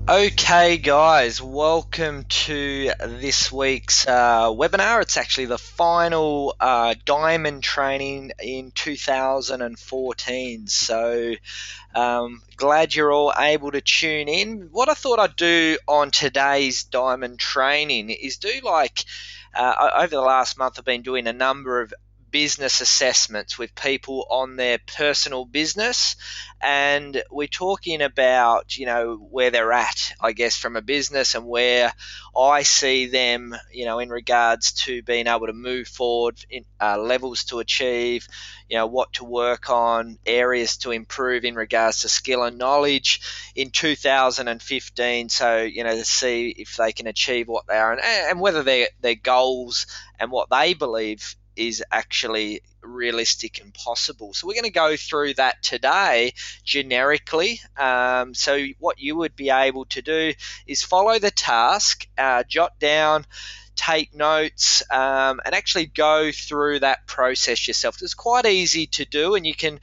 Okay, guys, welcome to this week's webinar. It's actually the final diamond training in 2014. So glad you're all able to tune in. What I thought I'd do on today's diamond training is do over the last month, I've been doing a number of business assessments with people on their personal business, and we're talking about where they're at, I guess, from a business, and where I see them in regards to being able to move forward, in levels to achieve, what to work on, areas to improve in regards to skill and knowledge in 2015. So to see if they can achieve what they are, and whether their goals and what they believe is actually realistic and possible. So we're going to go through that today generically. So what you would be able to do is follow the task, jot down, take notes, and actually go through that process yourself. It's quite easy to do, and you can,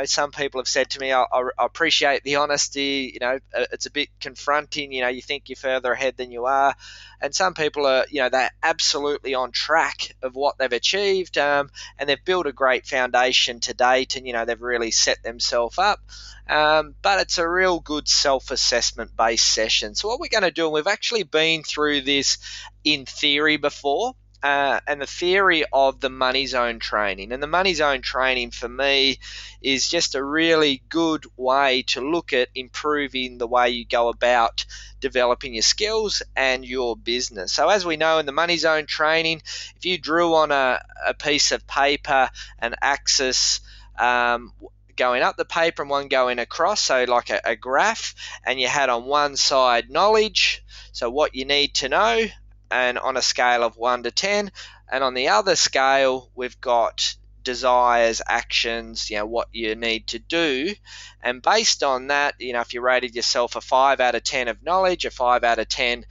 some people have said to me, I appreciate the honesty, it's a bit confronting, you think you're further ahead than you are. And some people are, they're absolutely on track of what they've achieved, and they've built a great foundation to date, and, they've really set themselves up. But it's a real good self-assessment based session. So what we're going to do, and we've actually been through this in theory before, and the theory of the money zone training. And the money zone training for me is just a really good way to look at improving the way you go about developing your skills and your business. So as we know, in the money zone training, if you drew on a piece of paper an axis going up the paper and one going across, so like a graph, and you had on one side knowledge, so what you need to know, and on a scale of 1 to 10, and on the other scale we've got desires, actions, what you need to do. And based on that, if you rated yourself a 5 out of 10 of knowledge, a 5 out of 10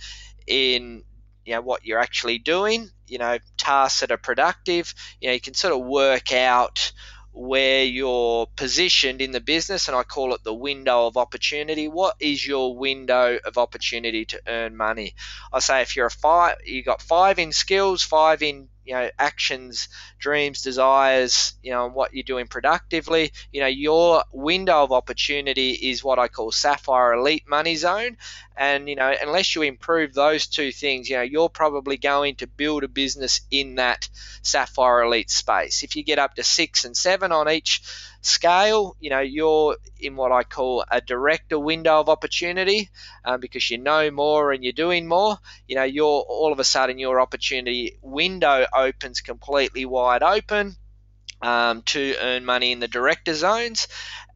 in what you're actually doing, tasks that are productive, you can sort of work out where you're positioned in the business, and I call it the window of opportunity. What is your window of opportunity to earn money? I say if you're a 5, you got 5 in skills, 5 in actions, dreams, desires, and what you're doing productively, your window of opportunity is what I call Sapphire Elite money zone. And unless you improve those two things, you're probably going to build a business in that Sapphire Elite space. If you get up to 6 and 7 on each scale, you're in what I call a director window of opportunity, because you know more and you're doing more. You're all of a sudden your opportunity window opens completely wide open to earn money in the director zones.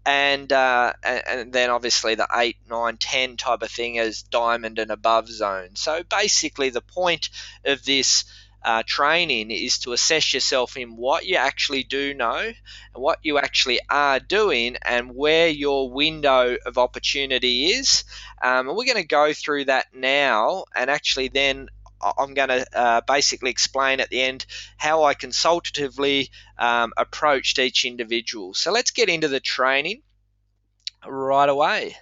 And then obviously the 8, 9, 10 type of thing is diamond and above zone. So basically the point of this training is to assess yourself in what you actually do know and what you actually are doing, and where your window of opportunity is. And we're going to go through that now, and actually then I'm going to basically explain at the end how I consultatively approached each individual. So let's get into the training right away.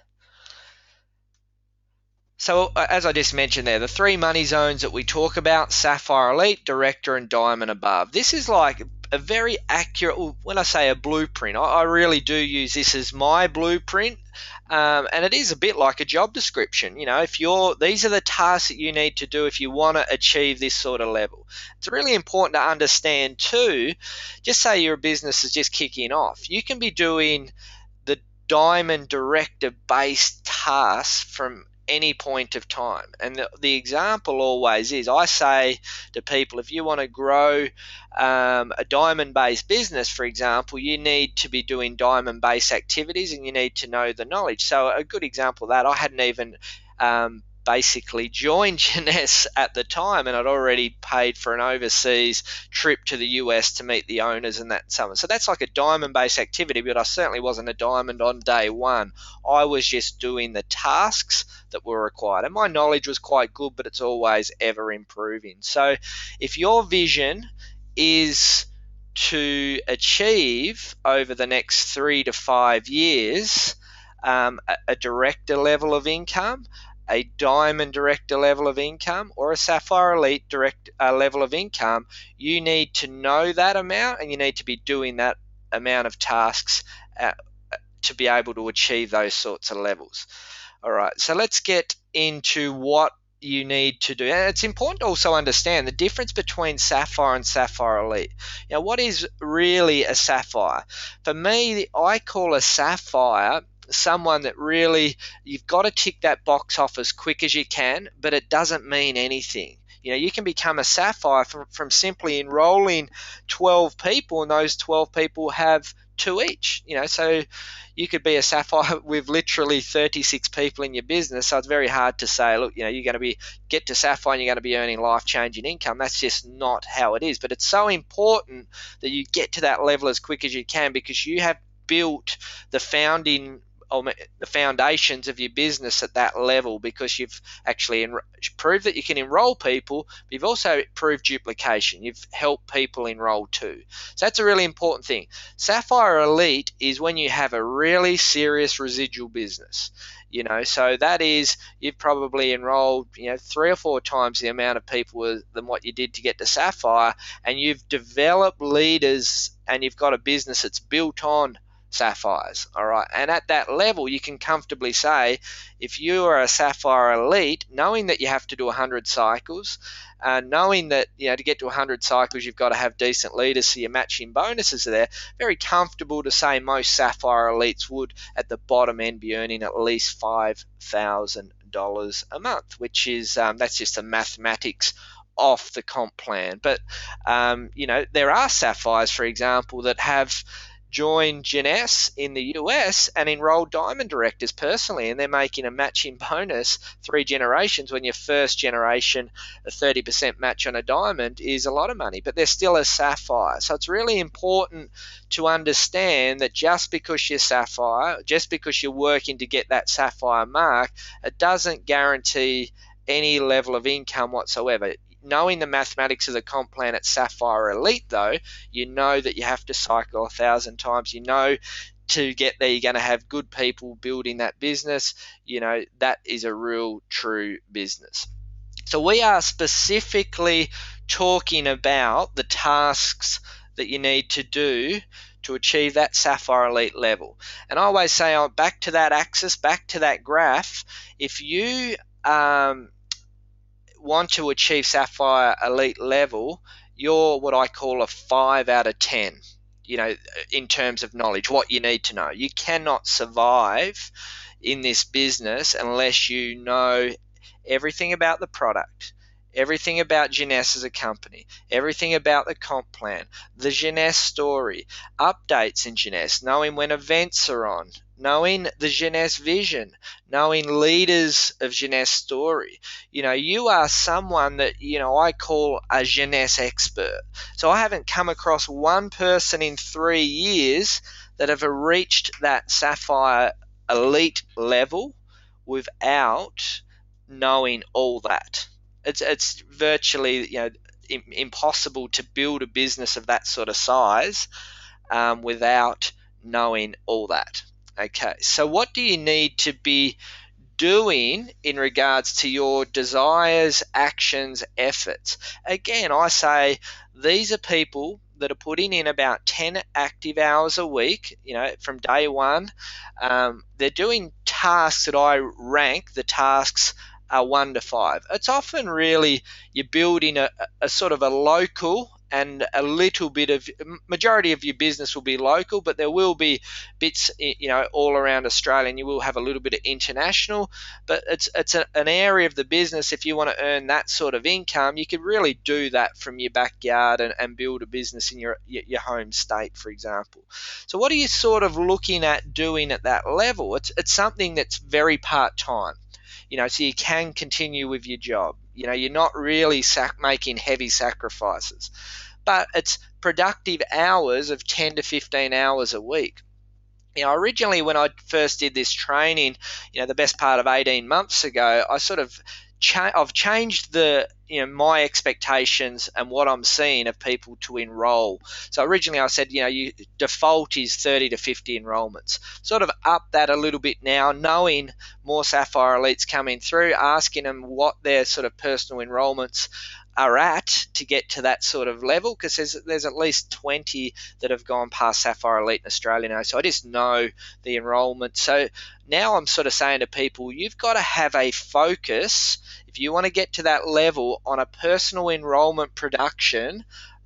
So as I just mentioned there, the 3 money zones that we talk about: Sapphire Elite, Director, and Diamond Above. This is like a very accurate, when I say a blueprint, I really do use this as my blueprint. And it is a bit like a job description. These are the tasks that you need to do if you want to achieve this sort of level. It's really important to understand too, just say your business is just kicking off, you can be doing the diamond director based tasks from any point of time. And the example always is, I say to people, if you want to grow a diamond based business, for example, you need to be doing diamond based activities, and you need to know the knowledge. So a good example of that, I hadn't even basically joined Jeunesse at the time, and I'd already paid for an overseas trip to the US to meet the owners and that summer. So that's like a diamond based activity, but I certainly wasn't a diamond on day one. I was just doing the tasks that were required, and my knowledge was quite good, but it's always ever improving. So if your vision is to achieve over the next 3 to 5 years a director level of income, a Diamond Director level of income or a Sapphire Elite level of income, you need to know that amount, and you need to be doing that amount of tasks to be able to achieve those sorts of levels. All right, so let's get into what you need to do. And it's important to also understand the difference between Sapphire and Sapphire Elite. What is really a Sapphire? For me, I call a Sapphire someone that really, you've got to tick that box off as quick as you can, but it doesn't mean anything. You can become a Sapphire from simply enrolling 12 people, and those 12 people have 2 each. So you could be a Sapphire with literally 36 people in your business. So it's very hard to say, look, you're going to get to Sapphire and you're going to be earning life-changing income. That's just not how it is. But it's so important that you get to that level as quick as you can, because you have built the foundations of your business at that level, because you've actually proved that you can enroll people, but you've also proved duplication. You've helped people enroll too. So that's a really important thing. Sapphire Elite is when you have a really serious residual business. So that is, you've probably enrolled 3 or 4 times the amount of people than what you did to get to Sapphire, and you've developed leaders, and you've got a business that's built on Sapphires. All right, and at that level you can comfortably say, if you are a Sapphire Elite, knowing that you have to do 100 cycles, knowing that to get to 100 cycles you've got to have decent leaders, so your matching bonuses are there, very comfortable to say most Sapphire Elites would at the bottom end be earning at least $5,000 a month, which is that's just the mathematics off the comp plan. But there are Sapphires, for example, that have joined Jeunesse in the US and enrolled Diamond Directors personally, and they're making a matching bonus 3 generations, when your first generation, a 30% match on a Diamond is a lot of money, but they're still a Sapphire. So it's really important to understand that just because you're Sapphire, just because you're working to get that Sapphire mark, it doesn't guarantee any level of income whatsoever. Knowing the mathematics of the comp plan at Sapphire Elite, though, you know that you have to cycle 1,000 times. To get there, you're going to have good people building that business. That is a real, true business. So we are specifically talking about the tasks that you need to do to achieve that Sapphire Elite level. And I always say, back to that axis, back to that graph, if you want to achieve Sapphire Elite level, you're what I call a 5 out of 10, in terms of knowledge, what you need to know. You cannot survive in this business unless you know everything about the product, everything about Jeunesse as a company, everything about the comp plan, the Jeunesse story, updates in Jeunesse, knowing when events are on, knowing the Jeunesse vision, knowing leaders of Jeunesse story. You are someone that, I call a Jeunesse expert. So I haven't come across one person in 3 years that have reached that Sapphire Elite level without knowing all that. It's virtually impossible to build a business of that sort of size without knowing all that. Okay, so what do you need to be doing in regards to your desires, actions, efforts? Again, I say these are people that are putting in about 10 active hours a week, from day one. They're doing tasks that I rank the tasks 1 to 5. It's often really you're building a sort of a local, and a little bit of, majority of your business will be local, but there will be bits all around Australia, and you will have a little bit of international. But it's an area of the business, if you want to earn that sort of income, you could really do that from your backyard and build a business in your home state, for example. So what are you sort of looking at doing at that level? It's something that's very part-time. So you can continue with your job. You're not really making heavy sacrifices, but it's productive hours of 10 to 15 hours a week. Originally when I first did this training, the best part of 18 months ago, I sort of I've changed the my expectations and what I'm seeing of people to enroll. So originally I said you default is 30 to 50 enrollments. Sort of up that a little bit now, knowing more Sapphire Elites coming through, asking them what their sort of personal enrollments are at to get to that sort of level, because there's at least 20 that have gone past Sapphire Elite in Australia now. So I just know the enrollment. So now I'm sort of saying to people, you've got to have a focus if you want to get to that level on a personal enrollment production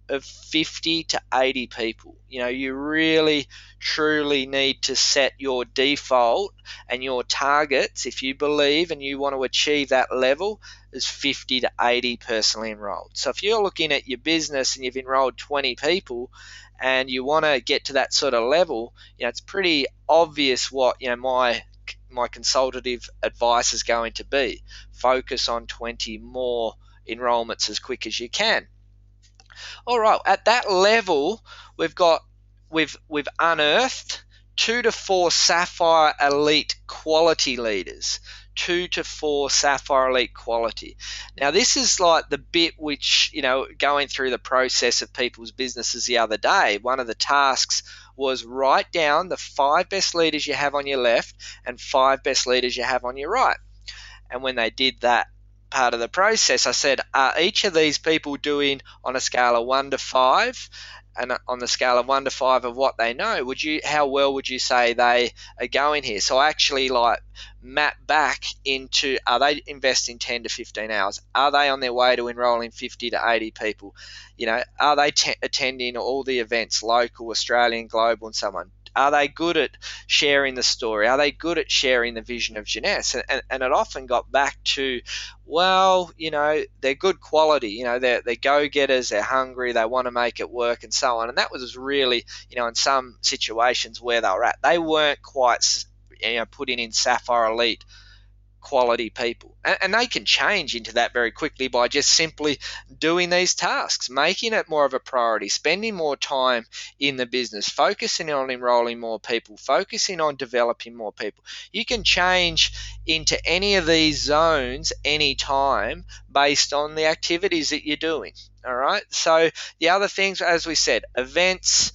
of 50 to 80 people. You really truly need to set your default and your targets, if you believe and you want to achieve that level, is 50 to 80 personally enrolled. So if you're looking at your business and you've enrolled 20 people and you want to get to that sort of level, it's pretty obvious what my consultative advice is going to be. Focus on 20 more enrollments as quick as you can. All right, at that level, we've unearthed 2 to 4 Sapphire Elite quality leaders. 2 to 4 Sapphire Elite quality. Now, this is like the bit which, going through the process of people's businesses the other day, one of the tasks was write down the 5 best leaders you have on your left and 5 best leaders you have on your right. And when they did that part of the process, I said, are each of these people doing on a scale of 1 to 5? And on the scale of 1 to 5 of what they know, how well would you say they are going here? So I actually map back into, are they investing 10 to 15 hours? Are they on their way to enrolling 50 to 80 people? Are they attending all the events, local, Australian, global, and so on? Are they good at sharing the story? Are they good at sharing the vision of Jeunesse? And it often got back to, well, they're good quality. They're go-getters, they're hungry, they want to make it work, and so on. And that was really, in some situations where they were at. They weren't quite, putting in Sapphire Elite quality people. And they can change into that very quickly by just simply doing these tasks, making it more of a priority, spending more time in the business, focusing on enrolling more people, focusing on developing more people. You can change into any of these zones anytime based on the activities that you're doing. All right. So the other things, as we said, events.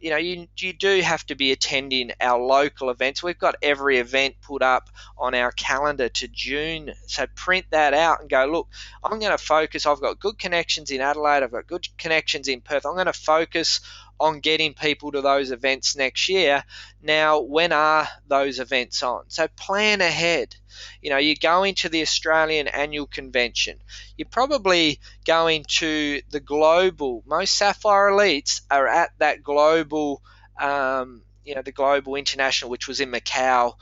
You do have to be attending our local events. We've got every event put up on our calendar to June. So print that out and go, look, I'm going to focus. I've got good connections in Adelaide. I've got good connections in Perth. I'm going to focus on getting people to those events next year. Now, when are those events on? So plan ahead. You're going to the Australian Annual Convention. You're probably going to the global. Most Sapphire Elites are at that global, the Global International, which was in Macau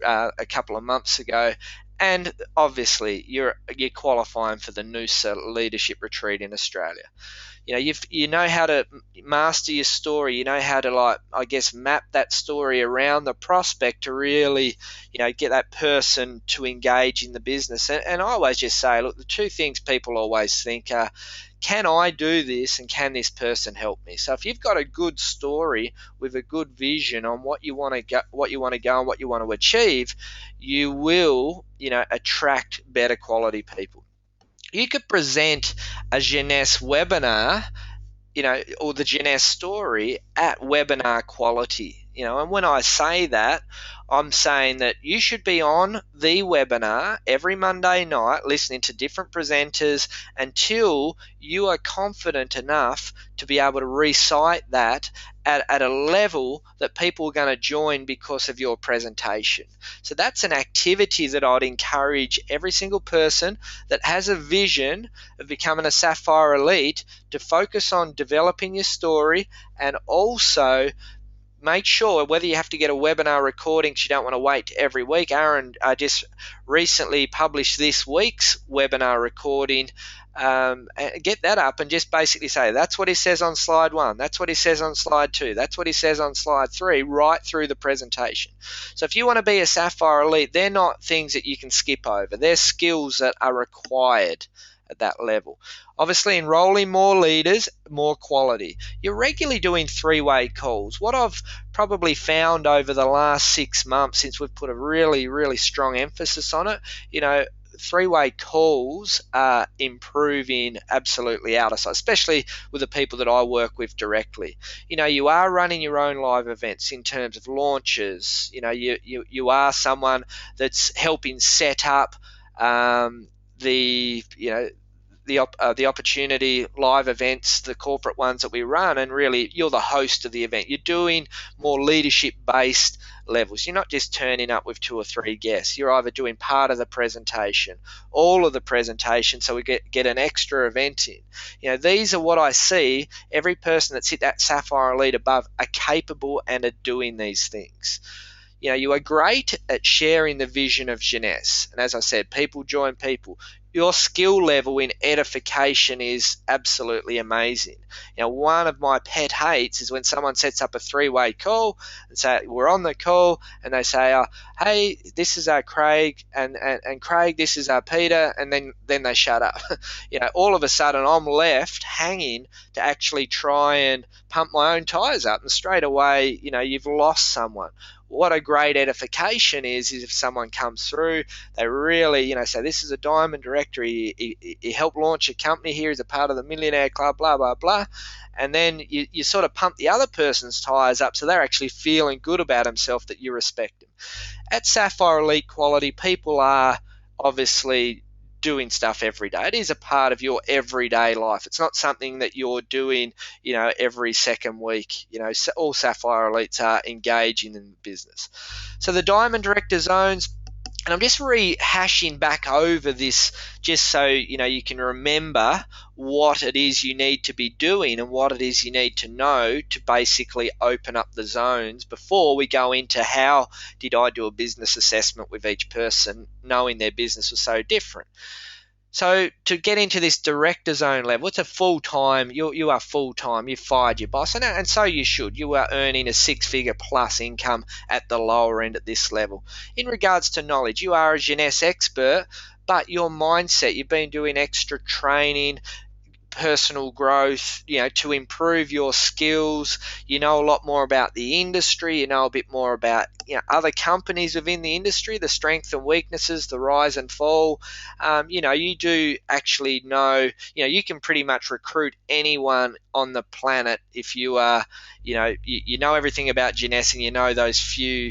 a couple of months ago. And obviously, you're qualifying for the Noosa Leadership Retreat in Australia. You know how to master your story. You know how to map that story around the prospect to really, get that person to engage in the business. And I always just say, look, the two things people always think are, can I do this and can this person help me? So if you've got a good story with a good vision on what you want to go and what you want to achieve, you will, attract better quality people. You could present a Jeunesse webinar, or the Jeunesse story at webinar quality, and when I say that, I'm saying that you should be on the webinar every Monday night listening to different presenters until you are confident enough to be able to recite that at a level that people are going to join because of your presentation. So that's an activity that I'd encourage every single person that has a vision of becoming a Sapphire Elite to focus on developing your story, and also make sure, whether you have to get a webinar recording because you don't want to wait every week. Aaron just recently published this week's webinar recording. Get that up and just basically say, that's what he says on slide 1, that's what he says on slide 2, that's what he says on slide 3, right through the presentation. So if you want to be a Sapphire Elite, they're not things that you can skip over. They're skills that are required at that level. Obviously, enrolling more leaders, more quality. You're regularly doing 3-way calls. What I've probably found over the last 6 months, since we've put a really, really strong emphasis on it, three-way calls are improving absolutely out of sight, especially with the people that I work with directly. You are running your own live events in terms of launches. You are someone that's helping set up the the opportunity live events, the corporate ones that we run, and really you're the host of the event. You're doing more leadership based levels. You're not just turning up with 2 or 3 guests. You're either doing part of the presentation, all of the presentation, so we get an extra event in. These are what I see. Every person that's hit that Sapphire Elite above are capable and are doing these things. You are great at sharing the vision of Jeunesse. And as I said, people join people. Your skill level in edification is absolutely amazing. One of my pet hates is when someone sets up a 3-way call and say, we're on the call, and they say, hey, this is our Craig, and Craig, this is our Peter, and then they shut up. All of a sudden I'm left hanging to actually try and pump my own tires up, and straight away, you've lost someone. What a great edification is if someone comes through, they really, say, this is a diamond director, he helped launch a company here, he's a part of the Millionaire Club, blah, blah, blah. And then you sort of pump the other person's tires up so they're actually feeling good about himself, that you respect him. At Sapphire Elite Quality, people are obviously doing stuff every day. It is a part of your everyday life. It's not something that you're doing, every second week. All Sapphire Elites are engaging in the business. So the Diamond Director Zones, and I'm just rehashing back over this just so you can remember what it is you need to be doing and what it is you need to know to basically open up the zones before we go into how did I do a business assessment with each person, knowing their business was so different. So to get into this director zone level, it's a full-time, you are full-time, you've fired your boss, and so you should. You are earning a 6-figure plus income at the lower end at this level. In regards to knowledge, you are a Jeunesse expert, but your mindset, you've been doing extra training, personal growth, to improve your skills. You know a lot more about the industry. You know a bit more about other companies within the industry, the strengths and weaknesses, the rise and fall. You do actually know. You can pretty much recruit anyone on the planet if you are. You know everything about Jeunesse, and you know those few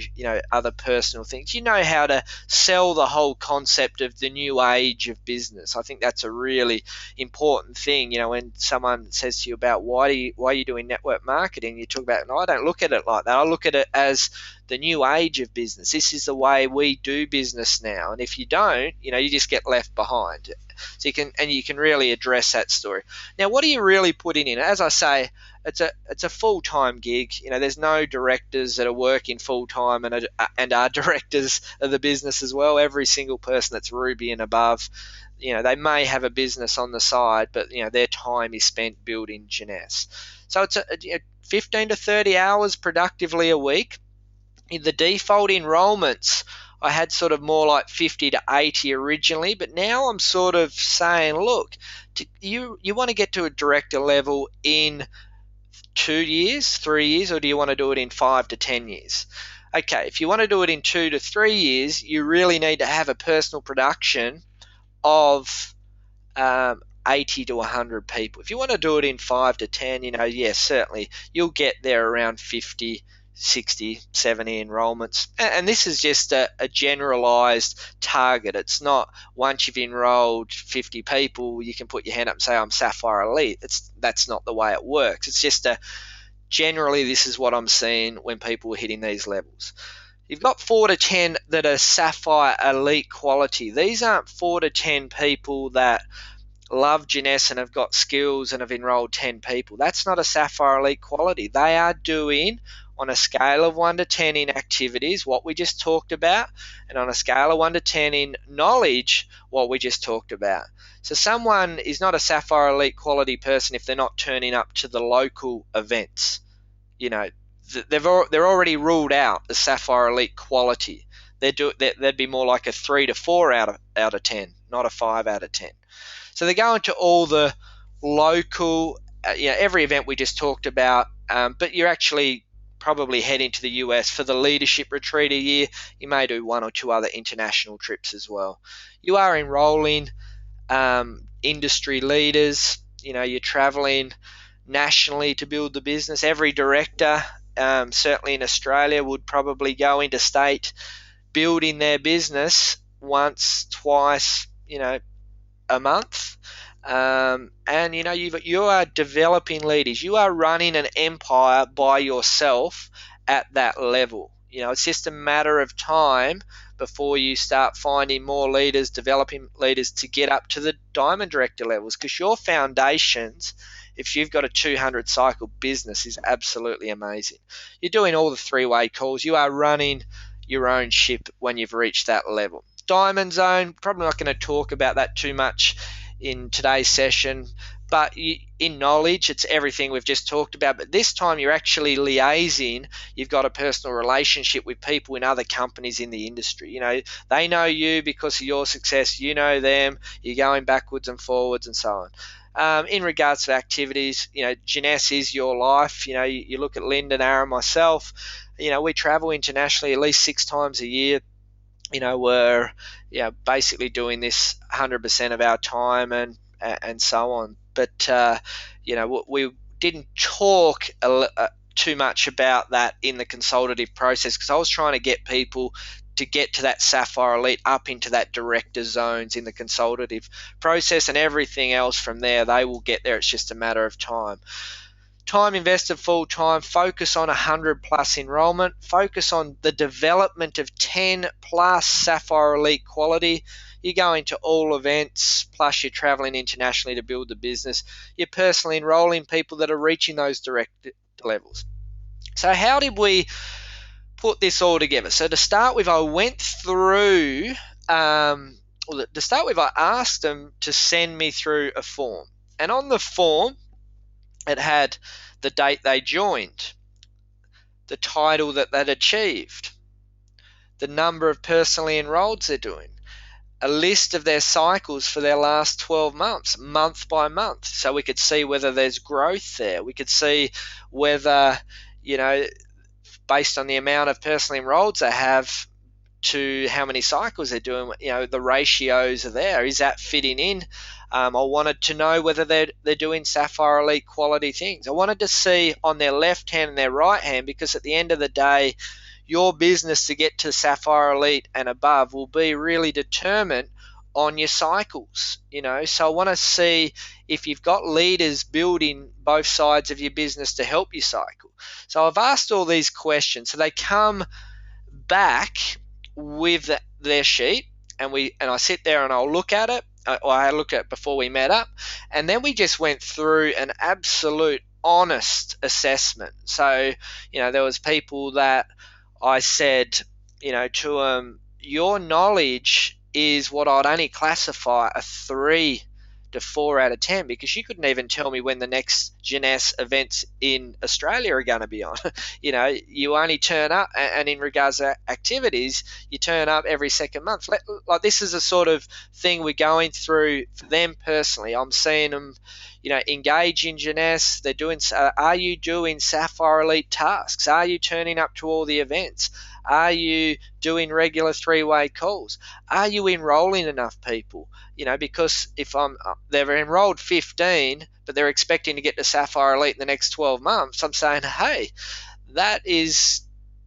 other personal things. You know how to sell the whole concept of the new age of business. I think that's a really important thing. When someone says to you about why are you doing network marketing, you talk about, no, I don't look at it like that. I look at it as the new age of business. This is the way we do business now, and if you don't, you just get left behind. So you can really address that story. Now, what are you really putting in? As I say, it's a full-time gig. There's no directors that are working full-time and are directors of the business as well. Every single person that's Ruby and above, they may have a business on the side, but their time is spent building Jeunesse. So it's 15 to 30 hours productively a week. In the default enrollments, I had sort of more like 50 to 80 originally, but now I'm sort of saying, look, you want to get to a director level in 2 years, 3 years, or do you want to do it in 5 to 10 years? Okay, if you want to do it in 2 to 3 years, you really need to have a personal production of 80 to 100 people. If you want to do it in 5 to 10, yes, certainly you'll get there around 50, 60, 70 enrollments. And this is just a generalized target. It's not once you've enrolled 50 people, you can put your hand up and say, I'm Sapphire Elite. That's not the way it works. It's just generally this is what I'm seeing when people are hitting these levels. You've got 4 to 10 that are Sapphire Elite quality. These aren't 4 to 10 people that love Jeunesse and have got skills and have enrolled 10 people. That's not a Sapphire Elite quality. They are doing, on a scale of 1 to 10 in activities, what we just talked about, and on a scale of 1 to 10 in knowledge, what we just talked about. So someone is not a Sapphire Elite quality person if they're not turning up to the local events. They're already ruled out as Sapphire Elite quality. They'd be more like a 3 to 4 out of 10, not a 5 out of 10. So they're going to all the local, every event we just talked about, but you're actually probably heading to the US for the leadership retreat a year. You may do 1 or 2 other international trips as well. You are enrolling industry leaders. You're traveling nationally to build the business. Every director, certainly in Australia, would probably go interstate building their business once, twice, a month. And you are developing leaders. You are running an empire by yourself at that level. It's just a matter of time before you start finding more leaders, developing leaders to get up to the diamond director levels, because your foundations, if you've got a 200 cycle business, is absolutely amazing. You're doing all the three-way calls. You are running your own ship when you've reached that level. Diamond zone, probably not going to talk about that too much in today's session, but in knowledge, it's everything we've just talked about. But this time you're actually liaising. You've got a personal relationship with people in other companies in the industry. They know you because of your success. You know them. You're going backwards and forwards and so on. In regards to activities, Jeunesse is your life. You look at Lyndon, Aaron, myself. We travel internationally at least 6 times a year. We're basically doing this 100% of our time and so on. But we didn't talk too much about that in the consultative process, because I was trying to get people to get to that Sapphire Elite, up into that director zones in the consultative process, and everything else from there, they will get there. It's just a matter of time. Time invested full time, focus on 100+ enrollment, focus on the development of 10+ Sapphire Elite quality. You're going to all events, plus you're traveling internationally to build the business. You're personally enrolling people that are reaching those direct levels. So how did we put this all together? So to start with, I went through, I asked them to send me through a form. And on the form, it had the date they joined, the title that they'd achieved, the number of personally enrolled they're doing, a list of their cycles for their last 12 months, month by month, so we could see whether there's growth there. We could see whether, based on the amount of personally enrolled they have to how many cycles they're doing, the ratios are there. Is that fitting in? I wanted to know whether they're doing Sapphire Elite quality things. I wanted to see on their left hand and their right hand, because at the end of the day, your business to get to Sapphire Elite and above will be really determined on your cycles. So I want to see if you've got leaders building both sides of your business to help you cycle. So I've asked all these questions. So they come back with their sheet, and I sit there and I'll look at it. I looked at it before we met up, and then we just went through an absolute honest assessment. So there was people that I said to them, your knowledge is what I'd only classify a 3 to 4 out of 10, because you couldn't even tell me when the next Jeunesse events in Australia are going to be on. You only turn up, and in regards to activities, you turn up every second month. Like, this is a sort of thing we're going through for them personally. I'm seeing them, engage in Jeunesse. They're doing. Are you doing Sapphire Elite tasks? Are you turning up to all the events? Are you doing regular 3-way calls? Are you enrolling enough people? Because if they've enrolled 15, but they're expecting to get to Sapphire Elite in the next 12 months, I'm saying, hey, that is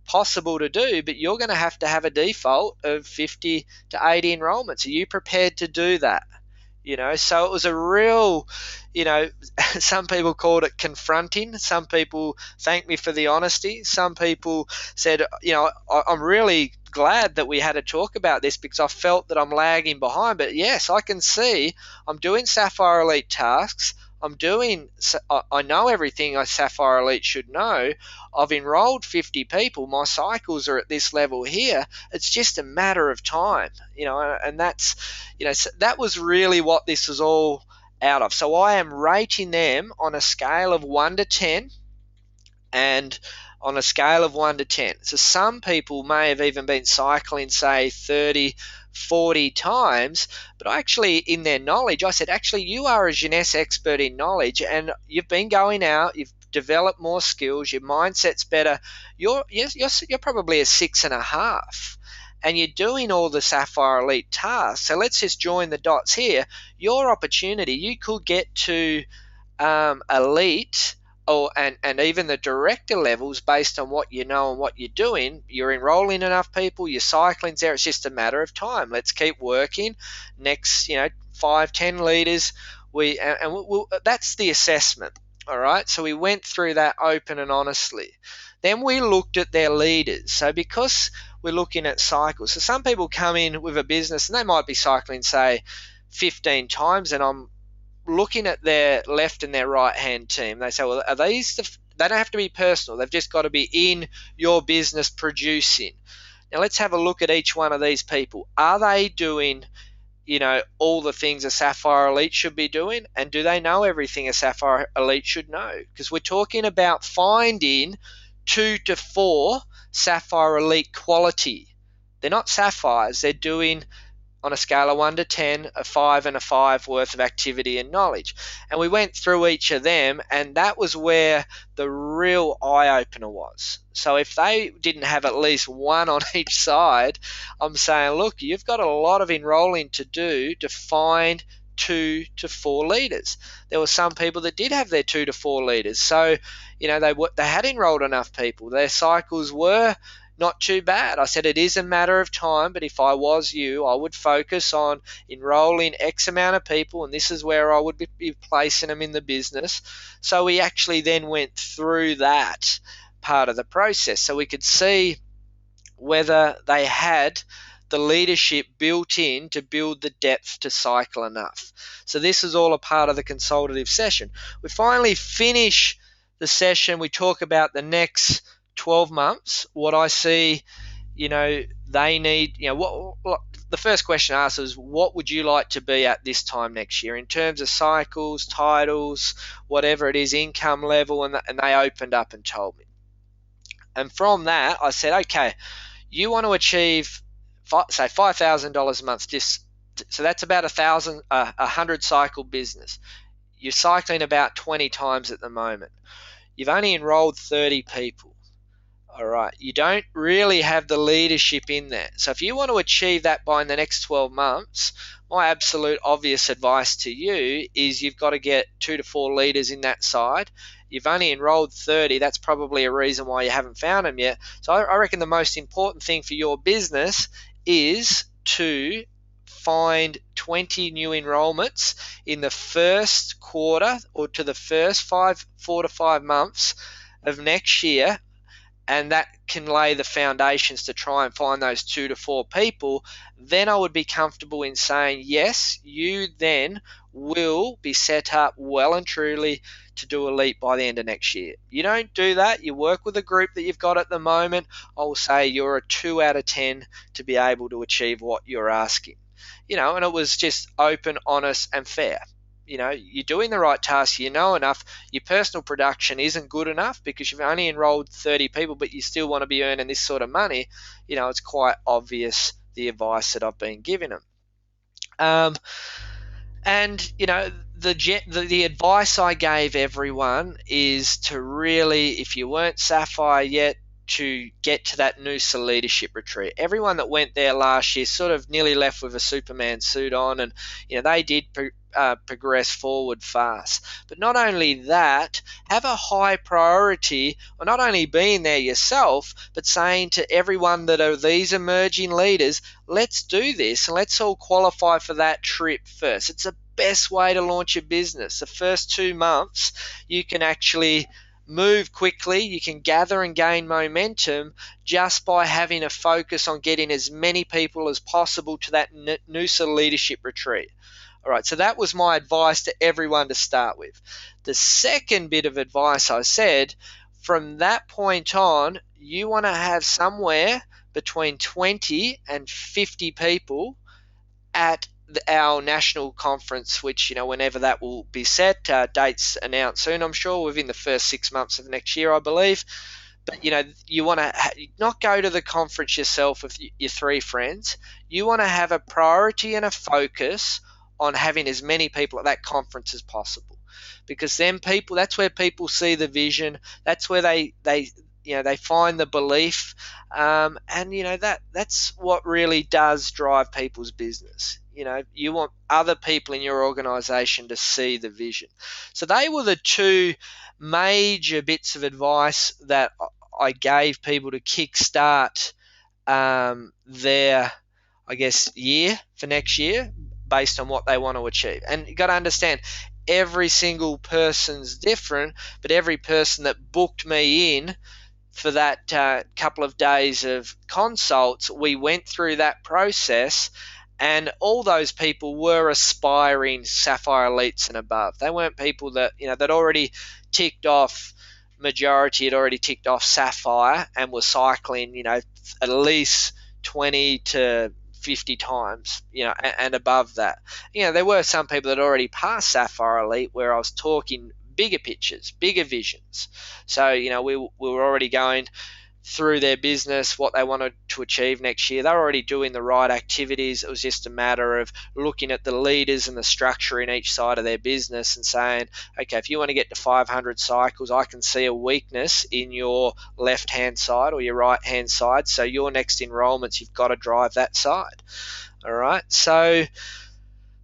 possible to do, but you're going to have a default of 50 to 80 enrollments. Are you prepared to do that? So it was a real, some people called it confronting. Some people thanked me for the honesty. Some people said, I'm really glad that we had a talk about this, because I felt that I'm lagging behind. But yes, I can see I'm doing Sapphire Elite tasks. I know everything a Sapphire Elite should know. I've enrolled 50 people. My cycles are at this level here. It's just a matter of time, and that's, so that was really what this was all out of. So I am rating them on a scale of 1 to 10, and on a scale of 1 to 10. So some people may have even been cycling, say, 30, 40 times, but actually in their knowledge, I said, actually, you are a Jeunesse expert in knowledge, and you've been going out, you've developed more skills, your mindset's better, you're probably a 6.5, and you're doing all the Sapphire Elite tasks. So let's just join the dots here. Your opportunity, you could get to elite, and even the director levels based on what you know and what you're doing. You're enrolling enough people, you're cycling there. It's just a matter of time. Let's keep working. Next, 5-10 leaders. That's the assessment. All right. So we went through that open and honestly. Then we looked at their leaders. So because we're looking at cycles, so some people come in with a business and they might be cycling, say, 15 times, and I'm looking at their left and their right hand team. They say, well, are these they don't have to be personal. They've just got to be in your business producing. Now let's have a look at each one of these people. Are they doing, all the things a Sapphire Elite should be doing? And do they know everything a Sapphire Elite should know? Because we're talking about finding 2 to 4 Sapphire Elite quality. They're not Sapphires. They're doing, on a scale of 1 to 10, a 5 and a 5 worth of activity and knowledge. And we went through each of them, and that was where the real eye-opener was. So if they didn't have at least one on each side, I'm saying, look, you've got a lot of enrolling to do to find 2 to 4 leaders. There were some people that did have their 2 to 4 leaders. So, they had enrolled enough people. Their cycles were not too bad. I said it is a matter of time, but if I was you, I would focus on enrolling X amount of people, and this is where I would be placing them in the business. So we actually then went through that part of the process so we could see whether they had the leadership built in to build the depth to cycle enough. So this is all a part of the consultative session. We finally finish the session. We talk about the next 12 months, what I see, they need, what the first question asked is, what would you like to be at this time next year in terms of cycles, titles, whatever it is, income level, and they opened up and told me. And from that, I said, okay, you want to achieve, say, $5,000 a month, so that's about 100 cycle business. You're cycling about 20 times at the moment. You've only enrolled 30 people. All right, you don't really have the leadership in there. So if you want to achieve that by in the next 12 months, my absolute obvious advice to you is you've got to get 2 to 4 leaders in that side. You've only enrolled 30. That's probably a reason why you haven't found them yet. So I reckon the most important thing for your business is to find 20 new enrollments in the first quarter or to the first 4 to 5 months of next year. And that can lay the foundations to try and find those 2 to 4 people. Then I would be comfortable in saying, yes, you then will be set up well and truly to do Elite by the end of next year. You don't do that. You work with a group that you've got at the moment. I will say you're a 2 out of 10 to be able to achieve what you're asking. And it was just open, honest, and fair. You're doing the right task, you know enough. Your personal production isn't good enough because you've only enrolled 30 people, but you still want to be earning this sort of money. It's quite obvious the advice that I've been giving them. The advice I gave everyone is to really, if you weren't Sapphire yet, to get to that Noosa leadership retreat. Everyone that went there last year sort of nearly left with a Superman suit on, and they did progress forward fast. But not only that, have a high priority on not only being there yourself, but saying to everyone that are these emerging leaders, let's do this and let's all qualify for that trip first. It's the best way to launch your business. The first 2 months, you can actually move quickly. You can gather and gain momentum just by having a focus on getting as many people as possible to that Noosa leadership retreat. All right, so that was my advice to everyone to start with. The second bit of advice I said, from that point on, you want to have somewhere between 20 and 50 people at our national conference, which, whenever that will be set, dates announced soon, I'm sure, within the first 6 months of next year, I believe. But, you want to not go to the conference yourself with your 3 friends. You want to have a priority and a focus on having as many people at that conference as possible. because then people, that's where people see the vision. That's where they find the belief, and that's what really does drive people's business. You want other people in your organization to see the vision. So they were the two major bits of advice that I gave people to kickstart their, I guess, year for next year based on what they want to achieve. And you got to understand, every single person's different, but every person that booked me in for that couple of days of consults, we went through that process, and all those people were aspiring Sapphire Elites and above. They weren't people that that already ticked off, majority had already ticked off Sapphire and were cycling at least 20 to 50 times, and above that. There were some people that already passed Sapphire Elite where I was talking bigger pictures, bigger visions. So, we were already going through their business, what they wanted to achieve next year. They were already doing the right activities. It was just a matter of looking at the leaders and the structure in each side of their business and saying, okay, if you want to get to 500 cycles, I can see a weakness in your left-hand side or your right-hand side. So your next enrollments, you've got to drive that side. All right. So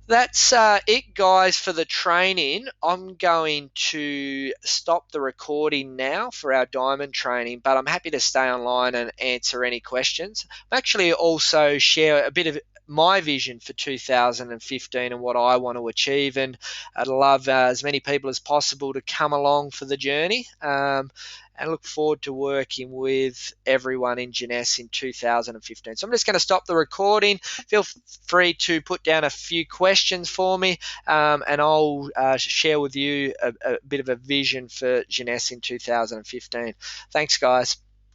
that's it, guys, for the training. I'm going to stop the recording now for our diamond training, but I'm happy to stay online and answer any questions. I'm actually also share a bit of my vision for 2015 and what I want to achieve, and I'd love as many people as possible to come along for the journey. And look forward to working with everyone in Jeunesse in 2015. So I'm just going to stop the recording. Feel free to put down a few questions for me, and I'll share with you a bit of a vision for Jeunesse in 2015. Thanks, guys.